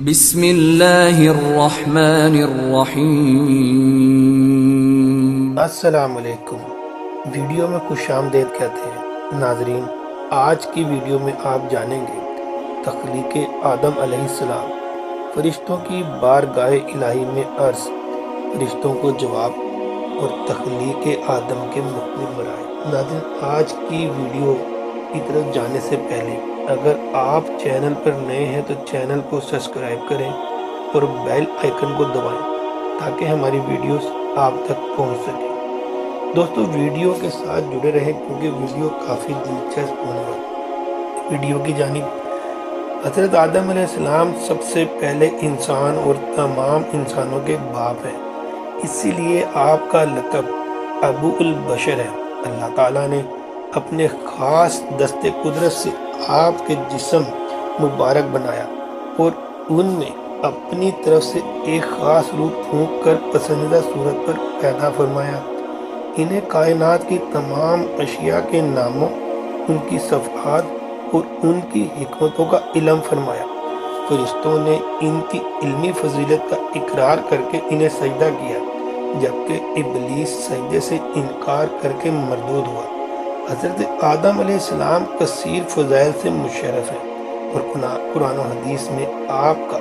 بسم اللہ الرحمن الرحیم۔ السلام علیکم۔ ویڈیو میں خوش آمدید کہتے ہیں۔ ناظرین، آج کی ویڈیو میں آپ جانیں گے تخلیق آدم علیہ السلام، فرشتوں کی بارگاہ الہی میں عرض، فرشتوں کو جواب اور تخلیق آدم کے مختلف مراحل۔ ناظرین، آج کی ویڈیو کی طرف جانے سے پہلے اگر آپ چینل پر نئے ہیں تو چینل کو سبسکرائب کریں اور بیل آئیکن کو دبائیں تاکہ ہماری ویڈیوز آپ تک پہنچ سکیں۔ دوستو، ویڈیو کے ساتھ جڑے رہیں کیونکہ ویڈیو کافی دلچسپ ہونے والی ہے۔ ویڈیو کی جانب، حضرت آدم علیہ السلام سب سے پہلے انسان اور تمام انسانوں کے باپ ہیں، اسی لیے آپ کا لقب ابو البشر ہے۔ اللہ تعالیٰ نے اپنے خاص دست قدرت سے آپ کے جسم مبارک بنایا اور ان میں اپنی طرف سے ایک خاص روح پھونک کر پسندیدہ صورت پر پیدا فرمایا۔ انہیں کائنات کی تمام اشیاء کے ناموں، ان کی صفحات اور ان کی حکمتوں کا علم فرمایا۔ فرشتوں نے ان کی علمی فضیلت کا اقرار کر کے انہیں سجدہ کیا، جبکہ ابلیس سجدے سے انکار کر کے مردود ہوا۔ حضرت آدم علیہ السلام کثیر فضائل سے مشرف ہیں اور قرآن و حدیث میں آپ کا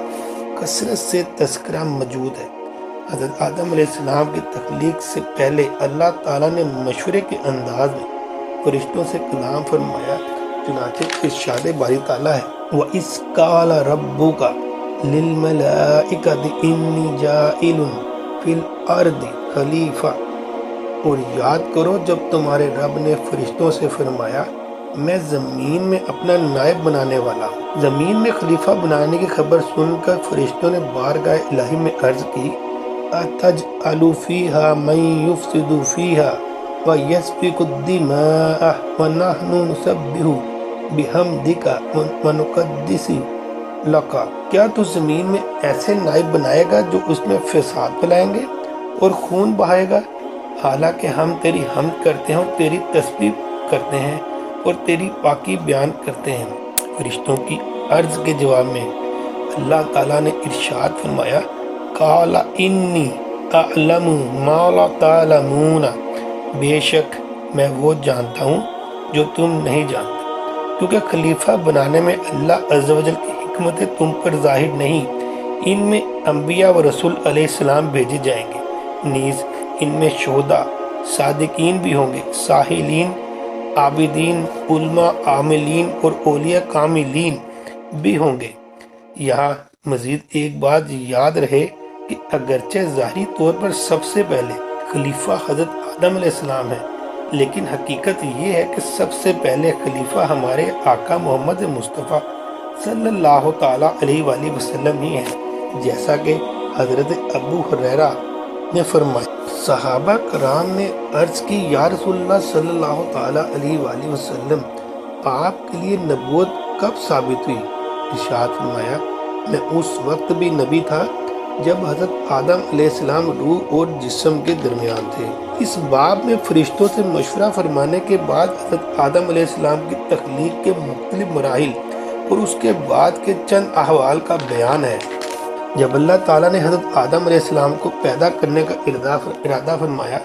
کثرت سے تذکرہ موجود ہے۔ حضرت آدم علیہ السلام کی تخلیق سے پہلے اللہ تعالیٰ نے مشورے کے انداز میں فرشتوں سے کلام فرمایا، چنانچہ ارشاد باری تعالیٰ ہے وَإِذْ قَالَ رَبُّكَ لِلْمَلَائِكَةِ إِنِّي جَاعِلٌ فِي الْأَرْضِ خَلِيفَةً، اور یاد کرو جب تمہارے رب نے فرشتوں سے فرمایا میں زمین میں اپنا نائب بنانے والا ہوں۔ زمین میں خلیفہ بنانے کی خبر سن کر فرشتوں نے بارگاہ الہی میں عرض کی أَتَجْعَلُ فِيهَا مَن يُفْسِدُ فِيهَا وَيَسْفِكُ الدِّمَاءَ وَنَحْنُ نُسَبِّحُ بِحَمْدِكَ وَنُقَدِّسُ لَكَ، کیا تو زمین میں ایسے نائب بنائے گا جو اس میں فساد پھیلائیں گے اور خون بہائے گا، حالانکہ ہم تیری حمد کرتے ہیں اور تیری تسبیح کرتے ہیں اور تیری پاکی بیان کرتے ہیں۔ فرشتوں کی عرض کے جواب میں اللہ تعالیٰ نے ارشاد فرمایا قَالَ إِنِّي أَعْلَمُ مَا لَا تَعْلَمُونَ، بے شک میں وہ جانتا ہوں جو تم نہیں جانتے، کیونکہ خلیفہ بنانے میں اللہ عز و جل کی حکمتیں تم پر ظاہر نہیں۔ ان میں انبیاء و رسول علیہ السلام بھیجے جائیں گے، نیز ان میں شہداء، صادقین بھی ہوں گے، ساحلین، عابدین، علماء، عاملین اور اولیاء کاملین بھی ہوں گے۔ یہاں مزید ایک بات یاد رہے کہ اگرچہ ظاہری طور پر سب سے پہلے خلیفہ حضرت آدم علیہ السلام ہے، لیکن حقیقت یہ ہے کہ سب سے پہلے خلیفہ ہمارے آقا محمد مصطفیٰ صلی اللہ تعالیٰ علیہ وآلہ وسلم ہی ہیں، جیسا کہ حضرت ابو ہریرہ نے فرمایا۔ صحابہ کرام نے عرض کی یا رسول اللہ صلی اللہ تعالیٰ علیہ وآلہ وسلم، آپ کے لیے نبوت کب ثابت ہوئی؟ ارشاد فرمایا میں اس وقت بھی نبی تھا جب حضرت آدم علیہ السلام روح اور جسم کے درمیان تھے۔ اس باب میں فرشتوں سے مشورہ فرمانے کے بعد حضرت آدم علیہ السلام کی تخلیق کے مختلف مراحل اور اس کے بعد کے چند احوال کا بیان ہے۔ جب اللہ تعالیٰ نے حضرت آدم علیہ السلام کو پیدا کرنے کا ارادہ فرمایا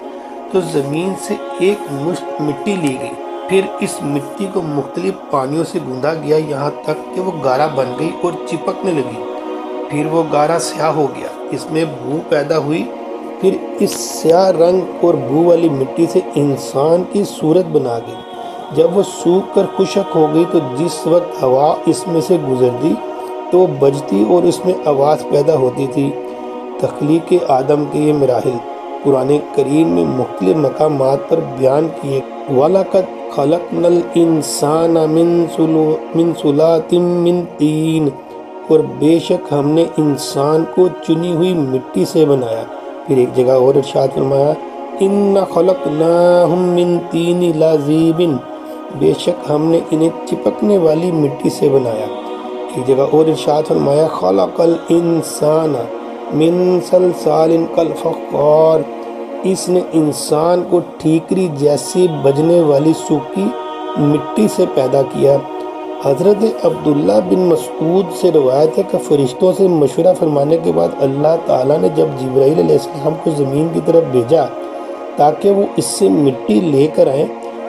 تو زمین سے ایک مشت مٹی لی گئی، پھر اس مٹی کو مختلف پانیوں سے گوندا گیا یہاں تک کہ وہ گارا بن گئی اور چپکنے لگی، پھر وہ گارا سیاہ ہو گیا، اس میں بو پیدا ہوئی، پھر اس سیاہ رنگ اور بو والی مٹی سے انسان کی صورت بنا گئی۔ جب وہ سوکھ کر خشک ہو گئی تو جس وقت ہوا اس میں سے گزرتی تو وہ بجتی اور اس میں آواز پیدا ہوتی تھی۔ تخلیق آدم کے یہ مراحل قرآن کریم میں مختلف مقامات پر بیان کیے۔ وَلَقَدْ خَلَقْنَا الْإِنسَانَ مِنْ سُلَالَةٍ مِّن طِينٍ، اور بے شک ہم نے انسان کو چنی ہوئی مٹی سے بنایا۔ پھر ایک جگہ اور ارشاد فرمایا إِنَّا خَلَقْنَاهُم مِّن طِينٍ لَازِبٍ، بے شک ہم نے انہیں چپکنے والی مٹی سے بنایا۔ ایک جگہ اور ارشاد فرمایا خَلَقَ الْإِنسَانَ مِن صَلْصَالٍ كَالْفَخَّارِ، اس نے انسان کو ٹھیکری جیسی بجنے والی سوکھی مٹی سے پیدا کیا۔ حضرت عبداللہ بن مسعود سے روایت ہے کہ فرشتوں سے مشورہ فرمانے کے بعد اللہ تعالیٰ نے جب جبرائیل علیہ السلام کو زمین کی طرف بھیجا تاکہ وہ اس سے مٹی لے کر آئیں،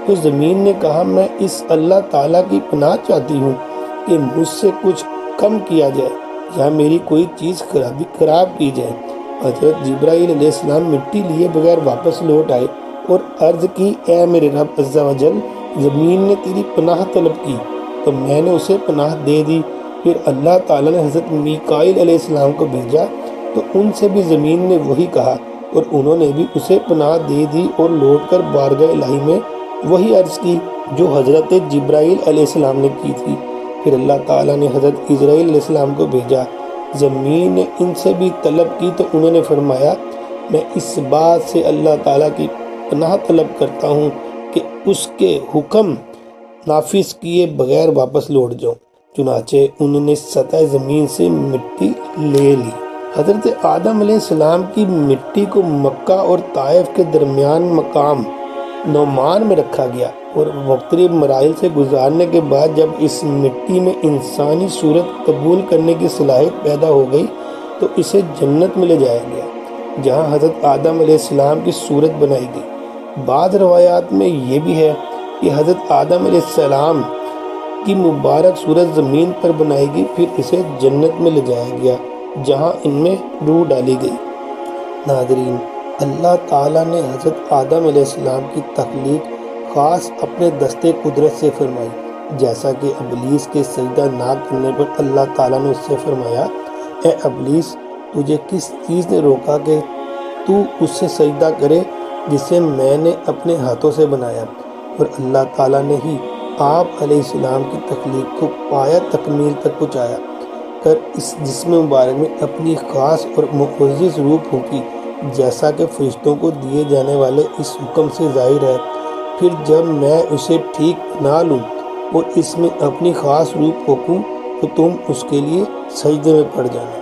تو زمین نے کہا میں اس اللہ تعالیٰ کی پناہ چاہتی ہوں کہ مجھ سے کچھ کم کیا جائے یا میری کوئی چیز خراب کی جائے۔ حضرت جبرائیل علیہ السلام مٹی لیے بغیر واپس لوٹ آئے اور عرض کی اے میرے رب عز و جل، زمین نے تیری پناہ طلب کی تو میں نے اسے پناہ دے دی۔ پھر اللہ تعالیٰ نے حضرت میکائیل علیہ السلام کو بھیجا تو ان سے بھی زمین نے وہی کہا اور انہوں نے بھی اسے پناہ دے دی اور لوٹ کر بارگاہ الہی میں وہی عرض کی جو حضرت جبرائیل علیہ السلام نے کی تھی۔ پھر اللہ تعالیٰ نے حضرت اسرائیل علیہ السلام کو بھیجا، زمین نے ان سے بھی طلب کی تو انہوں نے فرمایا میں اس بات سے اللہ تعالیٰ کی پناہ طلب کرتا ہوں کہ اس کے حکم نافذ کیے بغیر واپس لوٹ جاؤں۔ چنانچہ انہوں نے سطح زمین سے مٹی لے لی۔ حضرت آدم علیہ السلام کی مٹی کو مکہ اور طائف کے درمیان مقام نعمان میں رکھا گیا اور مختلف مراحل سے گزارنے کے بعد جب اس مٹی میں انسانی صورت قبول کرنے کی صلاحیت پیدا ہو گئی تو اسے جنت میں لے جایا گیا جہاں حضرت آدم علیہ السلام کی صورت بنائی گئی۔ بعض روایات میں یہ بھی ہے کہ حضرت آدم علیہ السلام کی مبارک صورت زمین پر بنائی گئی، پھر اسے جنت میں لے جایا گیا جہاں ان میں روح ڈالی گئی۔ ناظرین، اللہ تعالیٰ نے حضرت آدم علیہ السلام کی تخلیق خاص اپنے دستے قدرت سے فرمائی، جیسا کہ ابلیس کے سجدہ نہ کرنے پر اللہ تعالیٰ نے اس سے فرمایا اے ابلیس، تجھے کس چیز نے روکا کہ تو اس سے سجدہ کرے جسے میں نے اپنے ہاتھوں سے بنایا؟ اور اللہ تعالیٰ نے ہی آپ علیہ السلام کی تخلیق کو پایا تکمیل تک پہنچایا کر اس جسم مبارک میں اپنی خاص اور معزز روح پھونکی، جیسا کہ فرشتوں کو دیے جانے والے اس حکم سے ظاہر ہے۔ پھر جب میں اسے ٹھیک بنا لوں اور اس میں اپنی خاص روح پھونکوں تو تم اس کے لیے سجدے میں پڑ جانا۔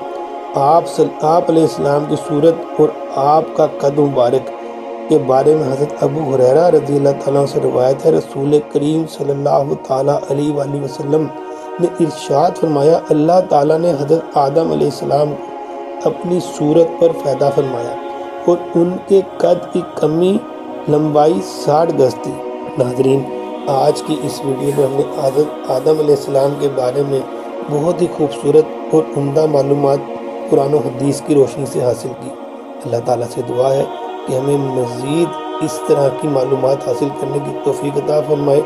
آپ علیہ السلام کی صورت اور آپ کا قد مبارک کے بارے میں حضرت ابو ہریرہ رضی اللہ تعالیٰ سے روایت ہے، رسول کریم صلی اللہ تعالیٰ علیہ وآلہ وسلم نے ارشاد فرمایا اللہ تعالیٰ نے حضرت آدم علیہ السلام کو اپنی صورت پر پیدا فرمایا اور ان کے قد کی کمی لمبائی 60 گز تھی۔ ناظرین، آج کی اس ویڈیو میں ہم نے حضرت آدم علیہ السلام کے بارے میں بہت ہی خوبصورت اور عمدہ معلومات قرآن و حدیث کی روشنی سے حاصل کی۔ اللہ تعالیٰ سے دعا ہے کہ ہمیں مزید اس طرح کی معلومات حاصل کرنے کی توفیق عطا فرمائے۔